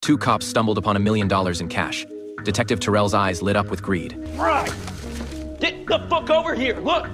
Two cops stumbled upon $1 million in cash. Detective Terrell's eyes lit up with greed. Right! Get the fuck over here, look!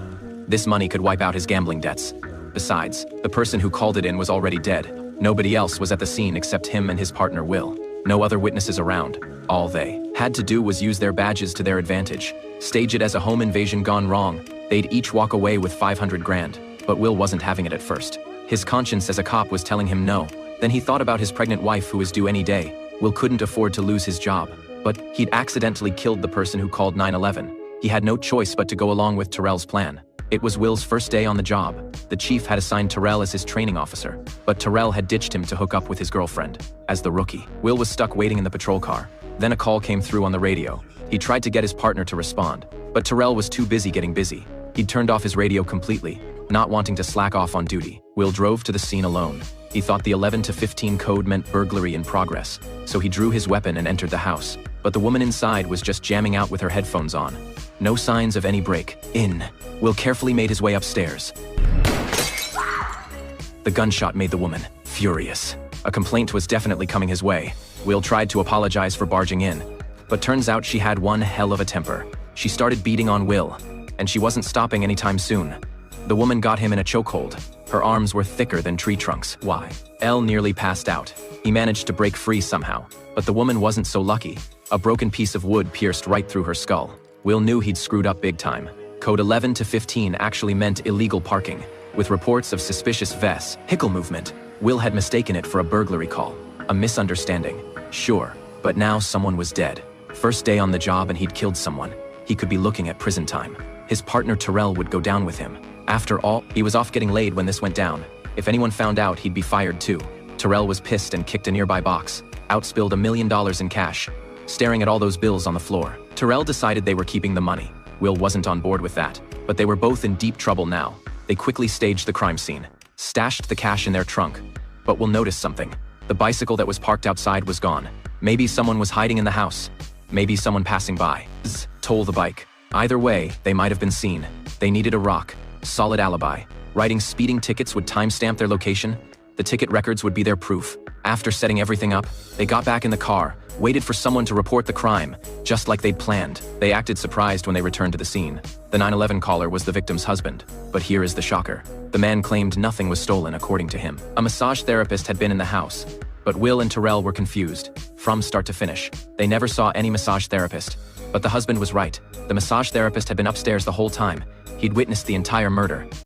This money could wipe out his gambling debts. Besides, the person who called it in was already dead. Nobody else was at the scene except him and his partner Will. No other witnesses around. All they had to do was use their badges to their advantage. Stage it as a home invasion gone wrong. They'd each walk away with 500 grand. But Will wasn't having it at first. His conscience as a cop was telling him no. Then he thought about his pregnant wife who was due any day. Will couldn't afford to lose his job. But he'd accidentally killed the person who called 911. He had no choice but to go along with Terrell's plan. It was Will's first day on the job. The chief had assigned Terrell as his training officer, but Terrell had ditched him to hook up with his girlfriend. As the rookie, Will was stuck waiting in the patrol car. Then a call came through on the radio. He tried to get his partner to respond, but Terrell was too busy getting busy. He'd turned off his radio completely, not wanting to slack off on duty. Will drove to the scene alone. He thought the 11 to 15 code meant burglary in progress, so he drew his weapon and entered the house. But the woman inside was just jamming out with her headphones on. No signs of any break-in. Will carefully made his way upstairs. The gunshot made the woman furious. A complaint was definitely coming his way. Will tried to apologize for barging in, but turns out she had one hell of a temper. She started beating on Will, and she wasn't stopping anytime soon. The woman got him in a chokehold. Her arms were thicker than tree trunks. L nearly passed out. He managed to break free somehow, but the woman wasn't so lucky. A broken piece of wood pierced right through her skull. Will knew he'd screwed up big time. Code 11 to 15 actually meant illegal parking, with reports of suspicious vehicle movement. Will had mistaken it for a burglary call. A misunderstanding, sure, but now someone was dead. First day on the job and he'd killed someone. He could be looking at prison time. His partner Terrell would go down with him. After all, he was off getting laid when this went down. If anyone found out, he'd be fired too. Terrell was pissed and kicked a nearby box. Outspilled $1 million in cash. Staring at all those bills on the floor, Terrell decided they were keeping the money. Will wasn't on board with that, but they were both in deep trouble now. They quickly staged the crime scene, stashed the cash in their trunk. But Will noticed something. The bicycle that was parked outside was gone. Maybe someone was hiding in the house. Maybe someone passing by. Toll the bike. Either way, they might have been seen. They needed a rock. Solid alibi. Writing speeding tickets would timestamp their location. The ticket records would be their proof. After setting everything up, they got back in the car, waited for someone to report the crime, just like they'd planned. They acted surprised when they returned to the scene. The 911 caller was the victim's husband. But here is the shocker. The man claimed nothing was stolen according to him. A massage therapist had been in the house. But Will and Terrell were confused. From start to finish, they never saw any massage therapist. But the husband was right. The massage therapist had been upstairs the whole time. He'd witnessed the entire murder.